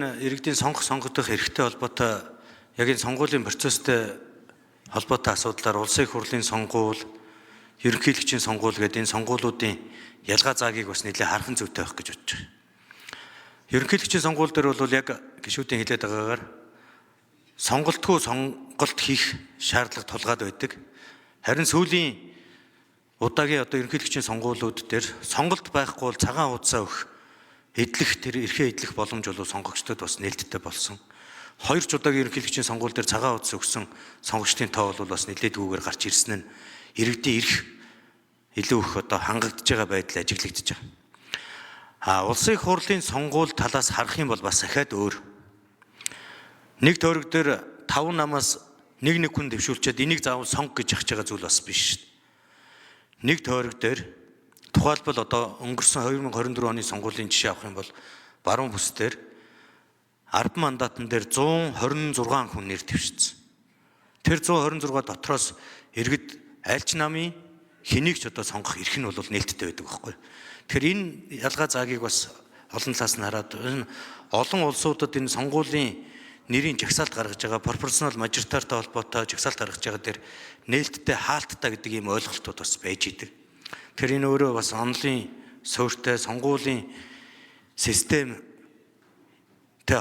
Иргэдийн сонгогдох эрхтэй холбоотой яг энэ сонгуулийн процесстэй холбоотой асуудлаар улсын их хурлын сонгуул, ерөнхийлөгчийн сонгуул гэдэг энэ сонгуулиудын ялгаа заагийг бас нэлээд хархан зүйтэй байх гэж бодож байна. Ерөнхийлөгчийн сонгуул дээр бол яг гишүүдийн хэлээд байгаагаар сонголтгүй сонголт хийх шаардлага тулгаад байдаг. Харин сүүлийн удаагийн ерөнхийлөгчийн сонгуулиуд дээр сонголт байхгүй бол цагаан хуудасаа өгөх эдлэх тэр эрхээ эдлэх боломж бол сонгогчдод бас нээлттэй болсон. 2 удаагийн ерөнхийлөгчийн сонгуул дээр цагаан хуудас өгсөн сонгогчдын тоо бол бас нэлээдгүйгээр гарч ирсэн нь иргэдийн эрх илүү их хангагдж байгаа байдал ажиглагдж байгаа. Улсын их хурлын сонгуул талаас харах юм бол бас ахаад өөр. Нэг тойрог дээр 5 намаас нэг хүн дэвшүүлчихэд энийг заавал сонг гэж ахиж байгаа зүйл бас биш. Нэг тойрог дээр тухайлбал өнгөрсөн 2024 оны сонгуулийн жишээ авах юм бол баруун бүс дээр 10 мандатн дээр 126 хүн нэр дэвшсэн. Тэр 126 дотроос иргэд аль ч намын хэнийг ч сонгох эрх нь бол нээлттэй байдаг байхгүй. Тэгэхээр энэ ялгаа заагийг бас олон талаас нь хараад олон улсуудад энэ сонгуулийн нэрийн жагсаалт гаргаж байгаа пропорционал мажоритартай холбоотой жагсаалт гаргаж байгаа дээр нээлттэй хаалттай гэдэг ийм ойлголтууд бас байж идэг. Тэр энэ өөрөө бас онлын суурьтай сонгуулийн системтэй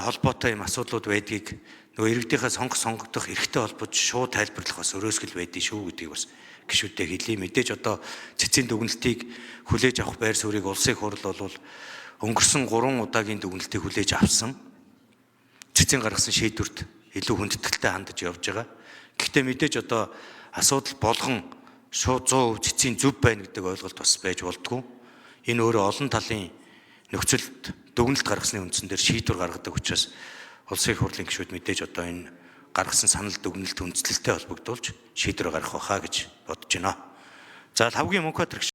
холбоотой юм асуудлууд байдгийг иргэдийнхээ сонгогдох эрхтэй холбож шууд тайлбарлах бас өрөөсгөл байдгийг шүү гэдгийг бас гишүүдэд хэлье. Мэдээж цэцгийн дүгнэлтийг хүлээж авах байр суурийг улсын их хурл бол өнгөрсөн 3 удаагийн дүгнэлтийг хүлээж авсан. Цэцгийн гаргасан шийдвэрт илүү хүндэтгэлтэй хандаж явж байгаа. Гэхдээ мэдээж асуудал болгон шууд 100% цэцгийн зөв байна гэдэг ойлголт бас байж болдгоо. Энэ өөрөө олон талын нөхцөлд дүгнэлт гаргасны үндсэн дээр шийдвэр гаргадаг учраас улсын их хурлын гишүүд мэдээж энэ гаргасан санал дүгнэлт үндэслэлтэй холбогдуулж шийдвэр гаргах байхаа гэж бодож байна. За Лавгийн Мөнхбаатар